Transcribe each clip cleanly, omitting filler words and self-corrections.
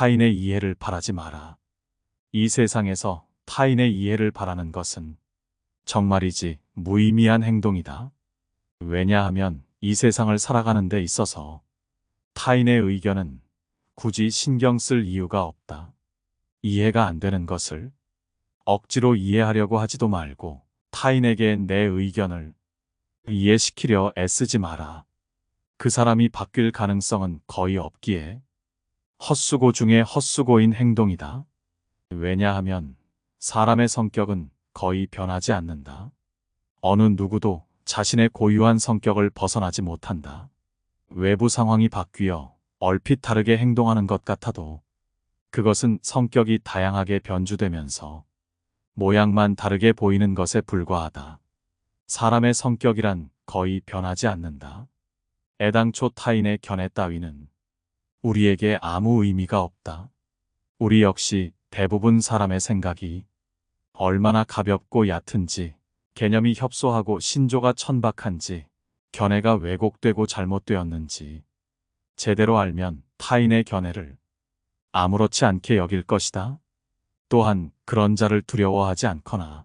타인의 이해를 바라지 마라. 이 세상에서 타인의 이해를 바라는 것은 정말이지 무의미한 행동이다. 왜냐하면 이 세상을 살아가는 데 있어서 타인의 의견은 굳이 신경 쓸 이유가 없다. 이해가 안 되는 것을 억지로 이해하려고 하지도 말고 타인에게 내 의견을 이해시키려 애쓰지 마라. 그 사람이 바뀔 가능성은 거의 없기에 헛수고 중에 헛수고인 행동이다. 왜냐하면 사람의 성격은 거의 변하지 않는다. 어느 누구도 자신의 고유한 성격을 벗어나지 못한다. 외부 상황이 바뀌어 얼핏 다르게 행동하는 것 같아도 그것은 성격이 다양하게 변주되면서 모양만 다르게 보이는 것에 불과하다. 사람의 성격이란 거의 변하지 않는다. 애당초 타인의 견해 따위는 우리에게 아무 의미가 없다. 우리 역시 대부분 사람의 생각이 얼마나 가볍고 얕은지, 개념이 협소하고 신조가 천박한지, 견해가 왜곡되고 잘못되었는지 제대로 알면 타인의 견해를 아무렇지 않게 여길 것이다. 또한 그런 자를 두려워하지 않거나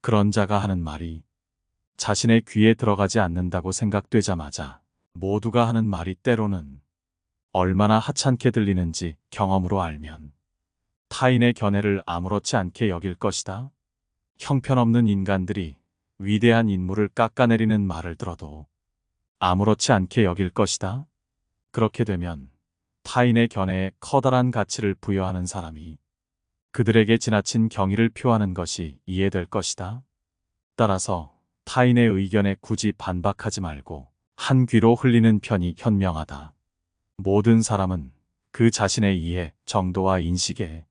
그런 자가 하는 말이 자신의 귀에 들어가지 않는다고 생각되자마자 모두가 하는 말이 때로는 얼마나 하찮게 들리는지 경험으로 알면 타인의 견해를 아무렇지 않게 여길 것이다. 형편없는 인간들이 위대한 인물을 깎아내리는 말을 들어도 아무렇지 않게 여길 것이다. 그렇게 되면 타인의 견해에 커다란 가치를 부여하는 사람이 그들에게 지나친 경의를 표하는 것이 이해될 것이다. 따라서 타인의 의견에 굳이 반박하지 말고 한 귀로 흘리는 편이 현명하다. 모든 사람은 그 자신의 이해, 정도와 인식에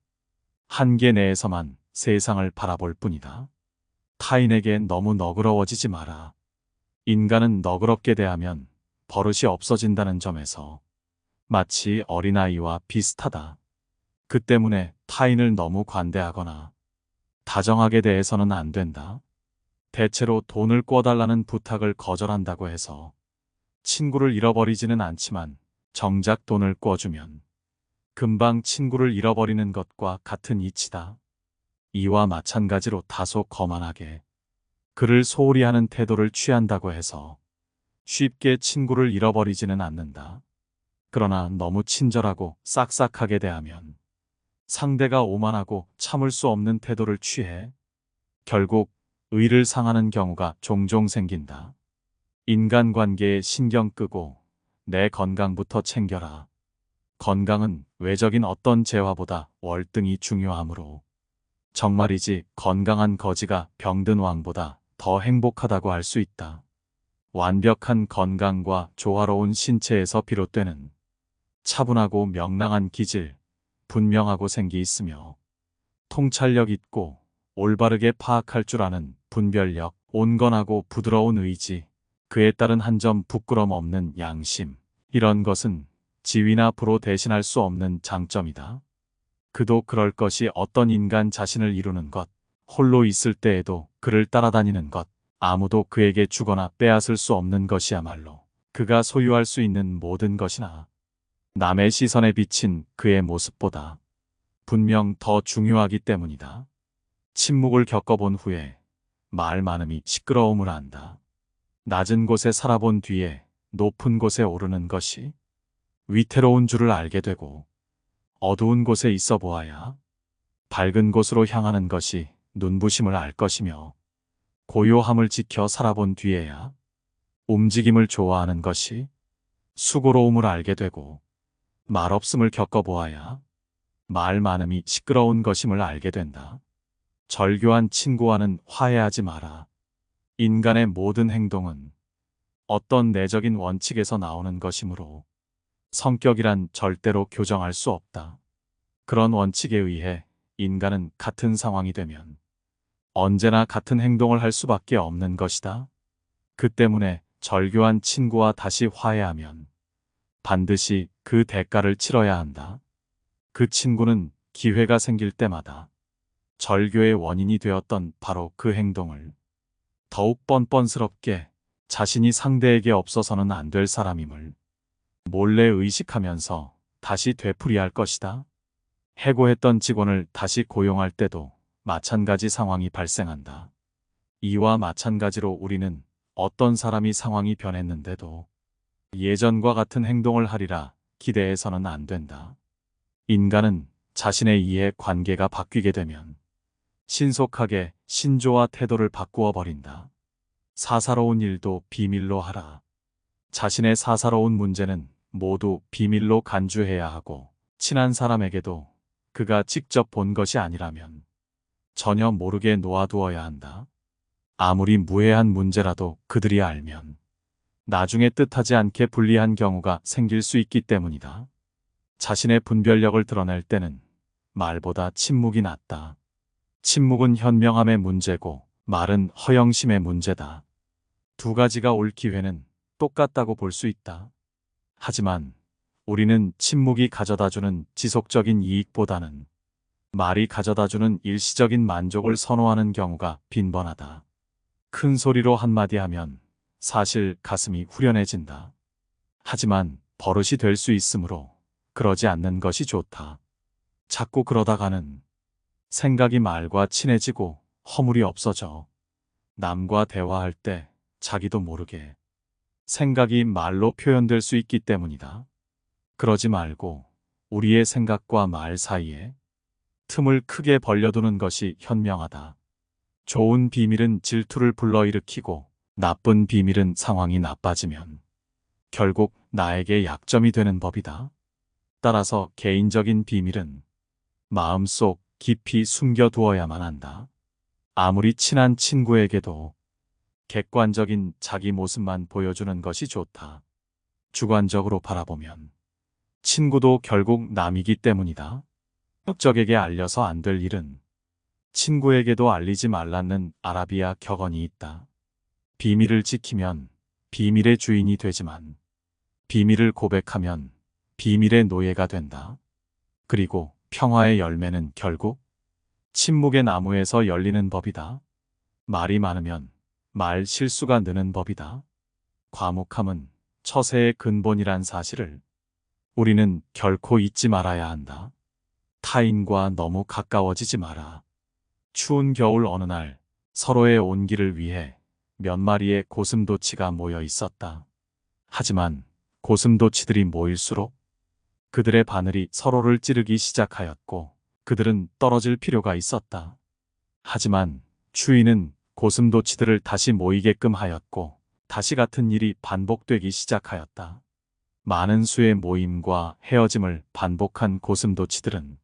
한계 내에서만 세상을 바라볼 뿐이다. 타인에게 너무 너그러워지지 마라. 인간은 너그럽게 대하면 버릇이 없어진다는 점에서 마치 어린아이와 비슷하다. 그 때문에 타인을 너무 관대하거나 다정하게 대해서는 안 된다. 대체로 돈을 꿔달라는 부탁을 거절한다고 해서 친구를 잃어버리지는 않지만 정작 돈을 꿔주면 금방 친구를 잃어버리는 것과 같은 이치다. 이와 마찬가지로 다소 거만하게 그를 소홀히 하는 태도를 취한다고 해서 쉽게 친구를 잃어버리지는 않는다. 그러나 너무 친절하고 싹싹하게 대하면 상대가 오만하고 참을 수 없는 태도를 취해 결국 의를 상하는 경우가 종종 생긴다. 인간관계에 신경 끄고 내 건강부터 챙겨라. 건강은 외적인 어떤 재화보다 월등히 중요하므로 정말이지 건강한 거지가 병든 왕보다 더 행복하다고 할 수 있다. 완벽한 건강과 조화로운 신체에서 비롯되는 차분하고 명랑한 기질, 분명하고 생기 있으며 통찰력 있고 올바르게 파악할 줄 아는 분별력, 온건하고 부드러운 의지, 그에 따른 한 점 부끄럼 없는 양심, 이런 것은 지위나 부로 대신할 수 없는 장점이다. 그도 그럴 것이 어떤 인간 자신을 이루는 것, 홀로 있을 때에도 그를 따라다니는 것, 아무도 그에게 주거나 빼앗을 수 없는 것이야말로 그가 소유할 수 있는 모든 것이나 남의 시선에 비친 그의 모습보다 분명 더 중요하기 때문이다. 침묵을 겪어본 후에 말 많음이 시끄러움을 안다. 낮은 곳에 살아본 뒤에 높은 곳에 오르는 것이 위태로운 줄을 알게 되고 어두운 곳에 있어 보아야 밝은 곳으로 향하는 것이 눈부심을 알 것이며 고요함을 지켜 살아본 뒤에야 움직임을 좋아하는 것이 수고로움을 알게 되고 말없음을 겪어보아야 말 많음이 시끄러운 것임을 알게 된다. 절교한 친구와는 화해하지 마라. 인간의 모든 행동은 어떤 내적인 원칙에서 나오는 것이므로 성격이란 절대로 교정할 수 없다. 그런 원칙에 의해 인간은 같은 상황이 되면 언제나 같은 행동을 할 수밖에 없는 것이다. 그 때문에 절교한 친구와 다시 화해하면 반드시 그 대가를 치러야 한다. 그 친구는 기회가 생길 때마다 절교의 원인이 되었던 바로 그 행동을 더욱 뻔뻔스럽게 자신이 상대에게 없어서는 안 될 사람임을 몰래 의식하면서 다시 되풀이할 것이다. 해고했던 직원을 다시 고용할 때도 마찬가지 상황이 발생한다. 이와 마찬가지로 우리는 어떤 사람이 상황이 변했는데도 예전과 같은 행동을 하리라 기대해서는 안 된다. 인간은 자신의 이해 관계가 바뀌게 되면 신속하게 신조와 태도를 바꾸어 버린다. 사사로운 일도 비밀로 하라. 자신의 사사로운 문제는 모두 비밀로 간주해야 하고 친한 사람에게도 그가 직접 본 것이 아니라면 전혀 모르게 놓아두어야 한다. 아무리 무해한 문제라도 그들이 알면 나중에 뜻하지 않게 불리한 경우가 생길 수 있기 때문이다. 자신의 분별력을 드러낼 때는 말보다 침묵이 낫다. 침묵은 현명함의 문제고 말은 허영심의 문제다. 두 가지가 올 기회는 똑같다고 볼 수 있다. 하지만 우리는 침묵이 가져다주는 지속적인 이익보다는 말이 가져다주는 일시적인 만족을 선호하는 경우가 빈번하다. 큰 소리로 한마디 하면 사실 가슴이 후련해진다. 하지만 버릇이 될 수 있으므로 그러지 않는 것이 좋다. 자꾸 그러다가는 생각이 말과 친해지고 허물이 없어져 남과 대화할 때 자기도 모르게 생각이 말로 표현될 수 있기 때문이다. 그러지 말고 우리의 생각과 말 사이에 틈을 크게 벌려두는 것이 현명하다. 좋은 비밀은 질투를 불러일으키고 나쁜 비밀은 상황이 나빠지면 결국 나에게 약점이 되는 법이다. 따라서 개인적인 비밀은 마음속 깊이 숨겨두어야만 한다. 아무리 친한 친구에게도 객관적인 자기 모습만 보여주는 것이 좋다. 주관적으로 바라보면 친구도 결국 남이기 때문이다. 적에게 알려서 안 될 일은 친구에게도 알리지 말라는 아라비아 격언이 있다. 비밀을 지키면 비밀의 주인이 되지만 비밀을 고백하면 비밀의 노예가 된다. 그리고 평화의 열매는 결국 침묵의 나무에서 열리는 법이다. 말이 많으면 말 실수가 느는 법이다. 과묵함은 처세의 근본이란 사실을 우리는 결코 잊지 말아야 한다. 타인과 너무 가까워지지 마라. 추운 겨울 어느 날 서로의 온기를 위해 몇 마리의 고슴도치가 모여 있었다. 하지만 고슴도치들이 모일수록 그들의 바늘이 서로를 찌르기 시작하였고 그들은 떨어질 필요가 있었다. 하지만 추위는 고슴도치들을 다시 모이게끔 하였고 다시 같은 일이 반복되기 시작하였다. 많은 수의 모임과 헤어짐을 반복한 고슴도치들은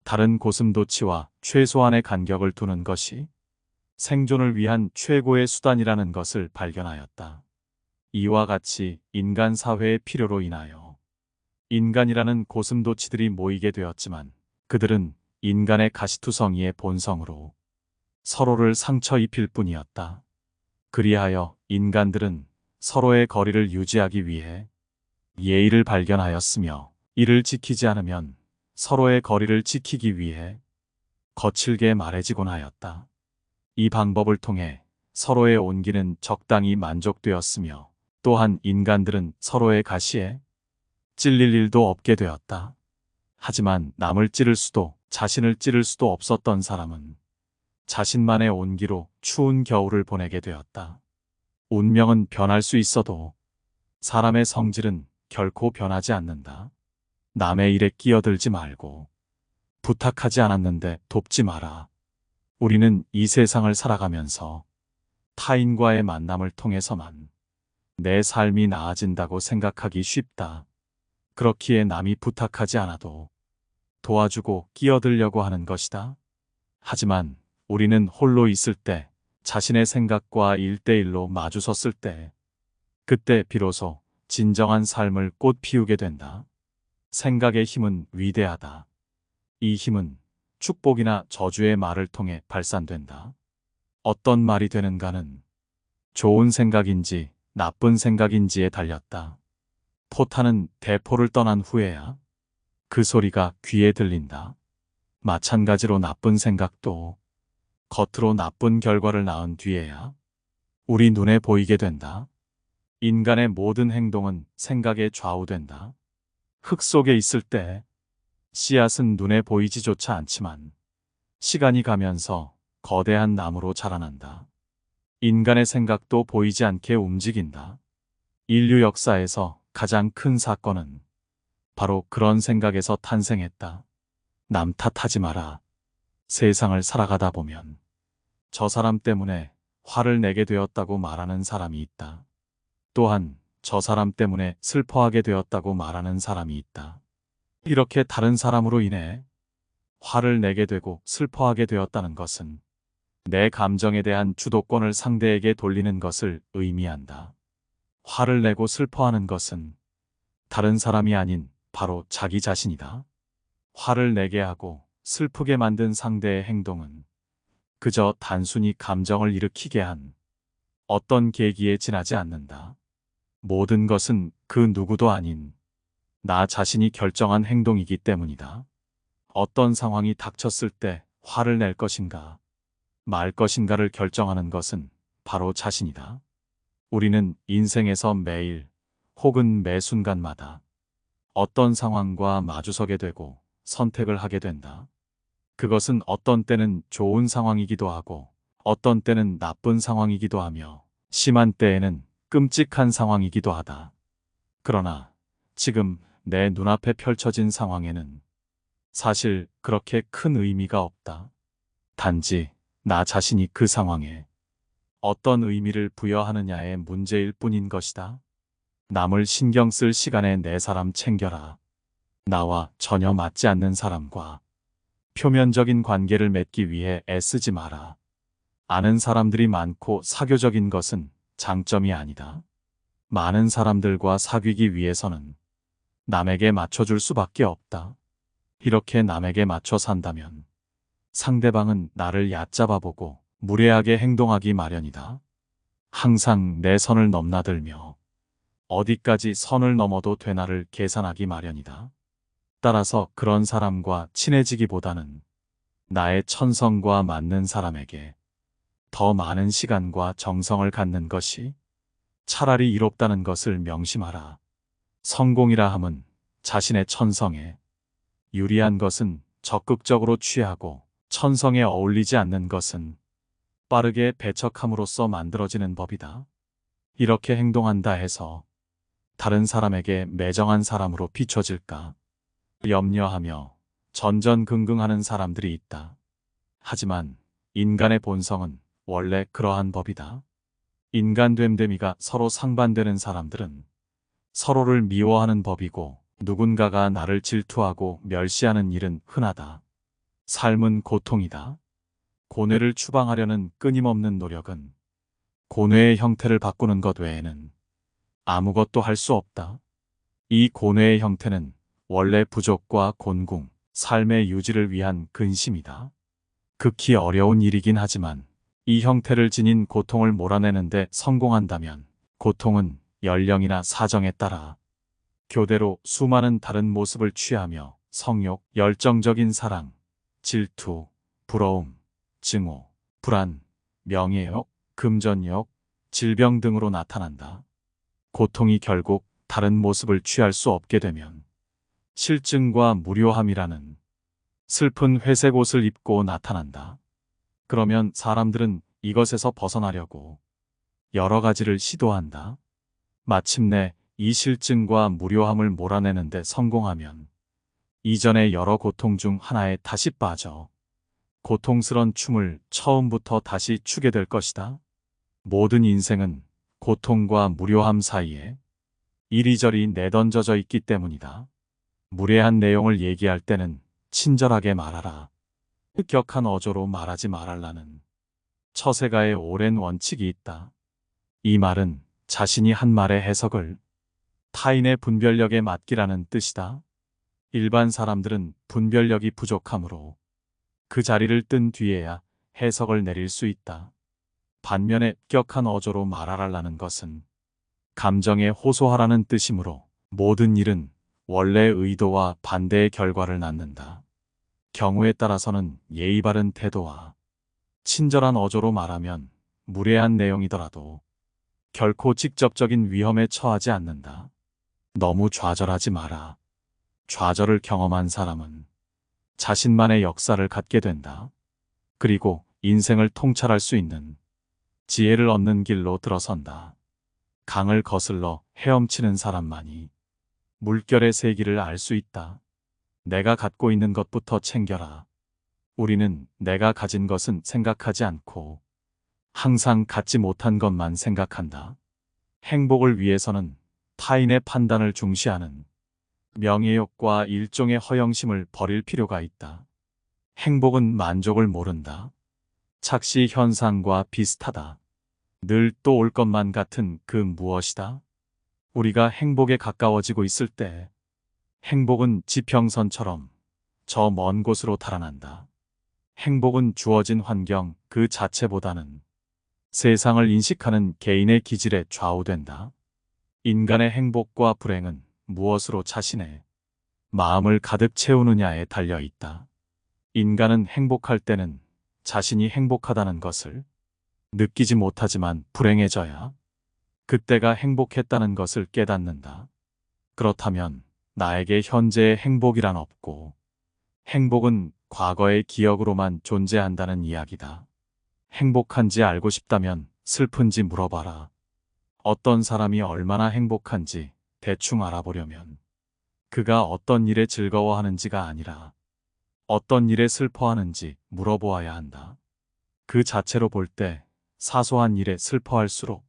다른 고슴도치와 최소한의 간격을 두는 것이 생존을 위한 최고의 수단이라는 것을 발견하였다. 이와 같이 인간 사회의 필요로 인하여 인간이라는 고슴도치들이 모이게 되었지만 그들은 인간의 가시투성이의 본성으로 서로를 상처 입힐 뿐이었다. 그리하여 인간들은 서로의 거리를 유지하기 위해 예의를 발견하였으며 이를 지키지 않으면 서로의 거리를 지키기 위해 거칠게 말해지곤 하였다. 이 방법을 통해 서로의 온기는 적당히 만족되었으며 또한 인간들은 서로의 가시에 찔릴 일도 없게 되었다. 하지만 남을 찌를 수도 자신을 찌를 수도 없었던 사람은 자신만의 온기로 추운 겨울을 보내게 되었다. 운명은 변할 수 있어도 사람의 성질은 결코 변하지 않는다. 남의 일에 끼어들지 말고 부탁하지 않았는데 돕지 마라. 우리는 이 세상을 살아가면서 타인과의 만남을 통해서만 내 삶이 나아진다고 생각하기 쉽다. 그렇기에 남이 부탁하지 않아도 도와주고 끼어들려고 하는 것이다. 하지만 우리는 홀로 있을 때, 자신의 생각과 1대1로 마주섰을 때, 그때 비로소 진정한 삶을 꽃 피우게 된다. 생각의 힘은 위대하다. 이 힘은 축복이나 저주의 말을 통해 발산된다. 어떤 말이 되는가는 좋은 생각인지 나쁜 생각인지에 달렸다. 포탄은 대포를 떠난 후에야 그 소리가 귀에 들린다. 마찬가지로 나쁜 생각도 겉으로 나쁜 결과를 낳은 뒤에야 우리 눈에 보이게 된다. 인간의 모든 행동은 생각에 좌우된다. 흙 속에 있을 때 씨앗은 눈에 보이지조차 않지만 시간이 가면서 거대한 나무로 자라난다. 인간의 생각도 보이지 않게 움직인다. 인류 역사에서 가장 큰 사건은 바로 그런 생각에서 탄생했다. 남 탓하지 마라. 세상을 살아가다 보면 저 사람 때문에 화를 내게 되었다고 말하는 사람이 있다. 또한 저 사람 때문에 슬퍼하게 되었다고 말하는 사람이 있다. 이렇게 다른 사람으로 인해 화를 내게 되고 슬퍼하게 되었다는 것은 내 감정에 대한 주도권을 상대에게 돌리는 것을 의미한다. 화를 내고 슬퍼하는 것은 다른 사람이 아닌 바로 자기 자신이다. 화를 내게 하고 슬프게 만든 상대의 행동은 그저 단순히 감정을 일으키게 한 어떤 계기에 지나지 않는다. 모든 것은 그 누구도 아닌 나 자신이 결정한 행동이기 때문이다. 어떤 상황이 닥쳤을 때 화를 낼 것인가, 말 것인가를 결정하는 것은 바로 자신이다. 우리는 인생에서 매일 혹은 매 순간마다 어떤 상황과 마주서게 되고 선택을 하게 된다. 그것은 어떤 때는 좋은 상황이기도 하고 어떤 때는 나쁜 상황이기도 하며 심한 때에는 끔찍한 상황이기도 하다. 그러나 지금 내 눈앞에 펼쳐진 상황에는 사실 그렇게 큰 의미가 없다. 단지 나 자신이 그 상황에 어떤 의미를 부여하느냐의 문제일 뿐인 것이다. 남을 신경 쓸 시간에 내 사람 챙겨라. 나와 전혀 맞지 않는 사람과 표면적인 관계를 맺기 위해 애쓰지 마라. 아는 사람들이 많고 사교적인 것은 장점이 아니다. 많은 사람들과 사귀기 위해서는 남에게 맞춰줄 수밖에 없다. 이렇게 남에게 맞춰 산다면 상대방은 나를 얕잡아보고 무례하게 행동하기 마련이다. 항상 내 선을 넘나들며 어디까지 선을 넘어도 되나를 계산하기 마련이다. 따라서 그런 사람과 친해지기보다는 나의 천성과 맞는 사람에게 더 많은 시간과 정성을 갖는 것이 차라리 이롭다는 것을 명심하라. 성공이라 함은 자신의 천성에 유리한 것은 적극적으로 취하고 천성에 어울리지 않는 것은 빠르게 배척함으로써 만들어지는 법이다. 이렇게 행동한다 해서 다른 사람에게 매정한 사람으로 비춰질까 염려하며 전전긍긍하는 사람들이 있다. 하지만 인간의 본성은 원래 그러한 법이다. 인간됨됨이가 서로 상반되는 사람들은 서로를 미워하는 법이고 누군가가 나를 질투하고 멸시하는 일은 흔하다. 삶은 고통이다. 고뇌를 추방하려는 끊임없는 노력은 고뇌의 형태를 바꾸는 것 외에는 아무것도 할 수 없다. 이 고뇌의 형태는 원래 부족과 곤궁, 삶의 유지를 위한 근심이다. 극히 어려운 일이긴 하지만 이 형태를 지닌 고통을 몰아내는데 성공한다면 고통은 연령이나 사정에 따라 교대로 수많은 다른 모습을 취하며 성욕, 열정적인 사랑, 질투, 부러움, 증오, 불안, 명예욕, 금전욕, 질병 등으로 나타난다. 고통이 결국 다른 모습을 취할 수 없게 되면 실증과 무료함이라는 슬픈 회색 옷을 입고 나타난다. 그러면 사람들은 이것에서 벗어나려고 여러 가지를 시도한다. 마침내 이 실증과 무료함을 몰아내는데 성공하면 이전의 여러 고통 중 하나에 다시 빠져 고통스런 춤을 처음부터 다시 추게 될 것이다. 모든 인생은 고통과 무료함 사이에 이리저리 내던져져 있기 때문이다. 무례한 내용을 얘기할 때는 친절하게 말하라. 격한 어조로 말하지 말아라는 처세가의 오랜 원칙이 있다. 이 말은 자신이 한 말의 해석을 타인의 분별력에 맡기라는 뜻이다. 일반 사람들은 분별력이 부족하므로 그 자리를 뜬 뒤에야 해석을 내릴 수 있다. 반면에 격한 어조로 말하라는 것은 감정에 호소하라는 뜻이므로 모든 일은 원래 의도와 반대의 결과를 낳는다. 경우에 따라서는 예의 바른 태도와 친절한 어조로 말하면 무례한 내용이더라도 결코 직접적인 위험에 처하지 않는다. 너무 좌절하지 마라. 좌절을 경험한 사람은 자신만의 역사를 갖게 된다. 그리고 인생을 통찰할 수 있는 지혜를 얻는 길로 들어선다. 강을 거슬러 헤엄치는 사람만이 물결의 세기를 알 수 있다. 내가 갖고 있는 것부터 챙겨라. 우리는 내가 가진 것은 생각하지 않고 항상 갖지 못한 것만 생각한다. 행복을 위해서는 타인의 판단을 중시하는 명예욕과 일종의 허영심을 버릴 필요가 있다. 행복은 만족을 모른다. 착시 현상과 비슷하다. 늘 또 올 것만 같은 그 무엇이다. 우리가 행복에 가까워지고 있을 때 행복은 지평선처럼 저 먼 곳으로 달아난다. 행복은 주어진 환경 그 자체보다는 세상을 인식하는 개인의 기질에 좌우된다. 인간의 행복과 불행은 무엇으로 자신의 마음을 가득 채우느냐에 달려 있다. 인간은 행복할 때는 자신이 행복하다는 것을 느끼지 못하지만 불행해져야 그때가 행복했다는 것을 깨닫는다. 그렇다면 나에게 현재의 행복이란 없고 행복은 과거의 기억으로만 존재한다는 이야기다. 행복한지 알고 싶다면 슬픈지 물어봐라. 어떤 사람이 얼마나 행복한지 대충 알아보려면 그가 어떤 일에 즐거워하는지가 아니라 어떤 일에 슬퍼하는지 물어보아야 한다. 그 자체로 볼 때 사소한 일에 슬퍼할수록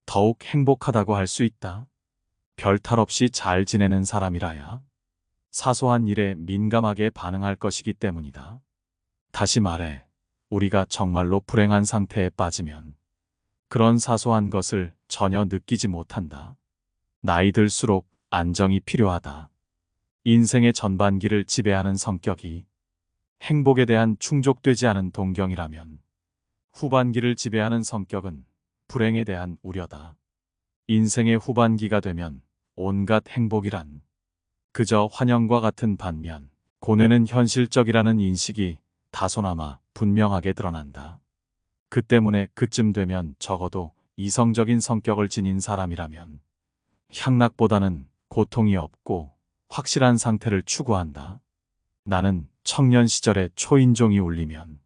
더욱 행복하다고 할 수 있다. 별 탈 없이 잘 지내는 사람이라야 사소한 일에 민감하게 반응할 것이기 때문이다. 다시 말해, 우리가 정말로 불행한 상태에 빠지면 그런 사소한 것을 전혀 느끼지 못한다. 나이 들수록 안정이 필요하다. 인생의 전반기를 지배하는 성격이 행복에 대한 충족되지 않은 동경이라면 후반기를 지배하는 성격은 불행에 대한 우려다. 인생의 후반기가 되면 온갖 행복이란 그저 환영과 같은 반면 고뇌는 현실적이라는 인식이 다소나마 분명하게 드러난다. 그 때문에 그쯤 되면 적어도 이성적인 성격을 지닌 사람이라면 향락보다는 고통이 없고 확실한 상태를 추구한다. 나는 청년 시절에 초인종이 울리면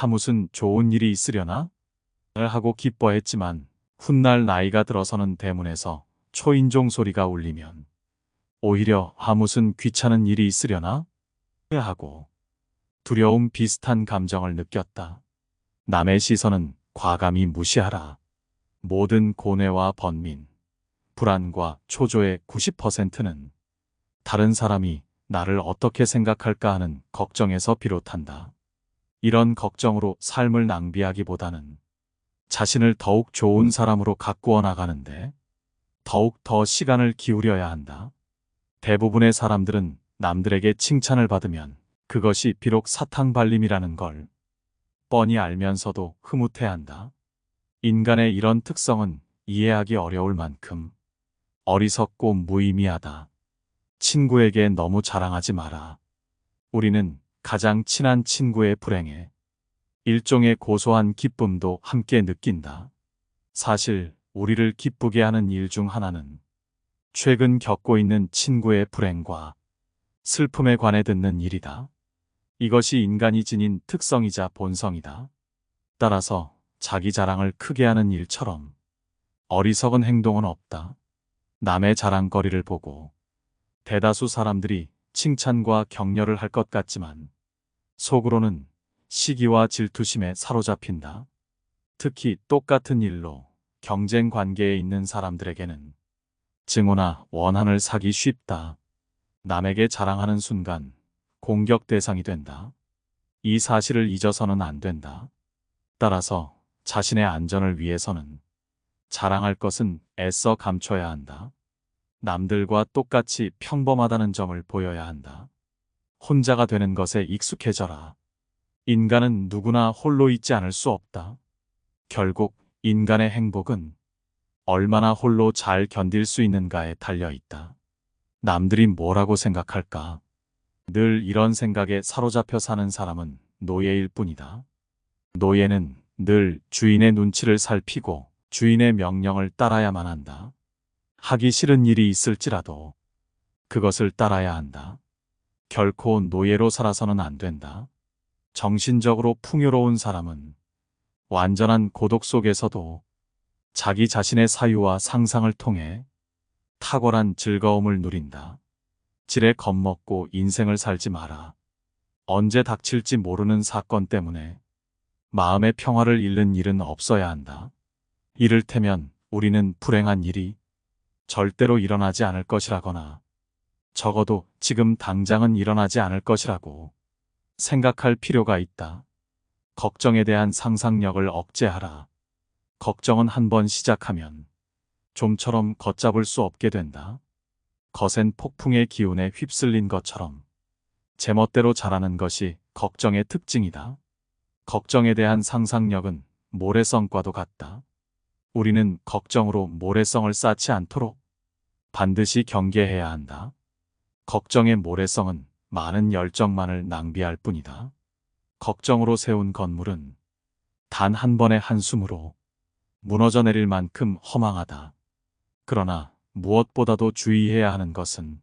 무슨 좋은 일이 있으려나? 하고 기뻐했지만 훗날 나이가 들어서는 대문에서 초인종 소리가 울리면 오히려 무슨 귀찮은 일이 있으려나? 하고 두려움 비슷한 감정을 느꼈다. 남의 시선은 과감히 무시하라. 모든 고뇌와 번민, 불안과 초조의 90%는 다른 사람이 나를 어떻게 생각할까 하는 걱정에서 비롯한다. 이런 걱정으로 삶을 낭비하기보다는 자신을 더욱 좋은 사람으로 가꾸어 나가는데 더욱 더 시간을 기울여야 한다. 대부분의 사람들은 남들에게 칭찬을 받으면 그것이 비록 사탕발림이라는 걸 뻔히 알면서도 흐뭇해한다. 인간의 이런 특성은 이해하기 어려울 만큼 어리석고 무의미하다. 친구에게 너무 자랑하지 마라. 우리는 가장 친한 친구의 불행에 일종의 고소한 기쁨도 함께 느낀다. 사실 우리를 기쁘게 하는 일 중 하나는 최근 겪고 있는 친구의 불행과 슬픔에 관해 듣는 일이다. 이것이 인간이 지닌 특성이자 본성이다. 따라서 자기 자랑을 크게 하는 일처럼 어리석은 행동은 없다. 남의 자랑거리를 보고 대다수 사람들이 칭찬과 격려를 할 것 같지만 속으로는 시기와 질투심에 사로잡힌다. 특히 똑같은 일로 경쟁 관계에 있는 사람들에게는 증오나 원한을 사기 쉽다. 남에게 자랑하는 순간 공격 대상이 된다. 이 사실을 잊어서는 안 된다. 따라서 자신의 안전을 위해서는 자랑할 것은 애써 감춰야 한다. 남들과 똑같이 평범하다는 점을 보여야 한다. 혼자가 되는 것에 익숙해져라. 인간은 누구나 홀로 있지 않을 수 없다. 결국 인간의 행복은 얼마나 홀로 잘 견딜 수 있는가에 달려 있다. 남들이 뭐라고 생각할까? 늘 이런 생각에 사로잡혀 사는 사람은 노예일 뿐이다. 노예는 늘 주인의 눈치를 살피고 주인의 명령을 따라야만 한다. 하기 싫은 일이 있을지라도 그것을 따라야 한다. 결코 노예로 살아서는 안 된다. 정신적으로 풍요로운 사람은 완전한 고독 속에서도 자기 자신의 사유와 상상을 통해 탁월한 즐거움을 누린다. 지레 겁먹고 인생을 살지 마라. 언제 닥칠지 모르는 사건 때문에 마음의 평화를 잃는 일은 없어야 한다. 이를테면 우리는 불행한 일이 절대로 일어나지 않을 것이라거나 적어도 지금 당장은 일어나지 않을 것이라고 생각할 필요가 있다. 걱정에 대한 상상력을 억제하라. 걱정은 한번 시작하면 좀처럼 걷잡을 수 없게 된다. 거센 폭풍의 기운에 휩쓸린 것처럼 제멋대로 자라는 것이 걱정의 특징이다. 걱정에 대한 상상력은 모래성과도 같다. 우리는 걱정으로 모래성을 쌓지 않도록 반드시 경계해야 한다. 걱정의 모래성은 많은 열정만을 낭비할 뿐이다. 걱정으로 세운 건물은 단 한 번의 한숨으로 무너져 내릴 만큼 허망하다. 그러나 무엇보다도 주의해야 하는 것은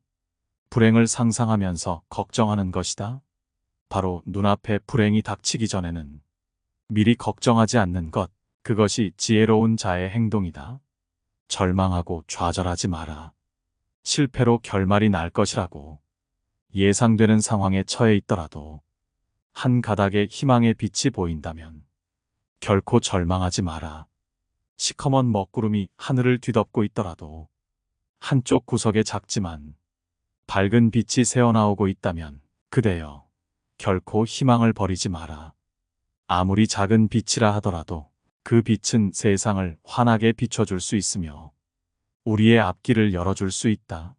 불행을 상상하면서 걱정하는 것이다. 바로 눈앞에 불행이 닥치기 전에는 미리 걱정하지 않는 것, 그것이 지혜로운 자의 행동이다. 절망하고 좌절하지 마라. 실패로 결말이 날 것이라고 예상되는 상황에 처해 있더라도 한 가닥의 희망의 빛이 보인다면 결코 절망하지 마라. 시커먼 먹구름이 하늘을 뒤덮고 있더라도 한쪽 구석에 작지만 밝은 빛이 새어나오고 있다면 그대여 결코 희망을 버리지 마라. 아무리 작은 빛이라 하더라도 그 빛은 세상을 환하게 비춰줄 수 있으며 우리의 앞길을 열어줄 수 있다.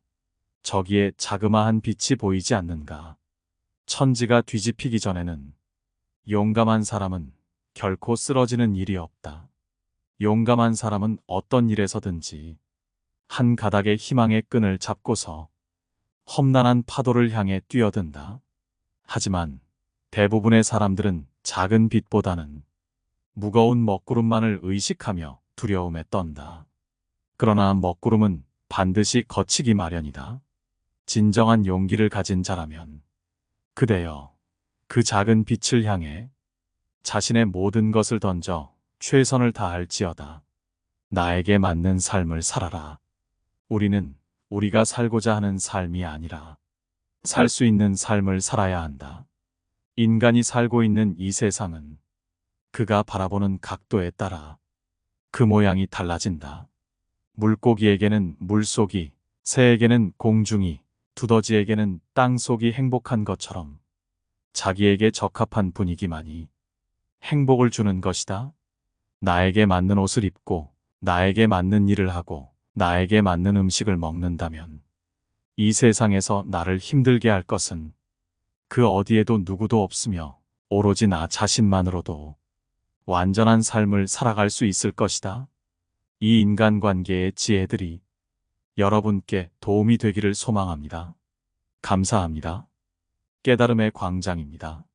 저기에 자그마한 빛이 보이지 않는가? 천지가 뒤집히기 전에는 용감한 사람은 결코 쓰러지는 일이 없다. 용감한 사람은 어떤 일에서든지 한 가닥의 희망의 끈을 잡고서 험난한 파도를 향해 뛰어든다. 하지만 대부분의 사람들은 작은 빛보다는 무거운 먹구름만을 의식하며 두려움에 떤다. 그러나 먹구름은 반드시 거치기 마련이다. 진정한 용기를 가진 자라면 그대여 그 작은 빛을 향해 자신의 모든 것을 던져 최선을 다할지어다. 나에게 맞는 삶을 살아라. 우리는 우리가 살고자 하는 삶이 아니라 살 수 있는 삶을 살아야 한다. 인간이 살고 있는 이 세상은 그가 바라보는 각도에 따라 그 모양이 달라진다. 물고기에게는 물속이, 새에게는 공중이, 두더지에게는 땅속이 행복한 것처럼 자기에게 적합한 분위기만이 행복을 주는 것이다. 나에게 맞는 옷을 입고 나에게 맞는 일을 하고 나에게 맞는 음식을 먹는다면 이 세상에서 나를 힘들게 할 것은 그 어디에도 누구도 없으며 오로지 나 자신만으로도 완전한 삶을 살아갈 수 있을 것이다. 이 인간관계의 지혜들이 여러분께 도움이 되기를 소망합니다. 감사합니다. 깨달음의 광장입니다.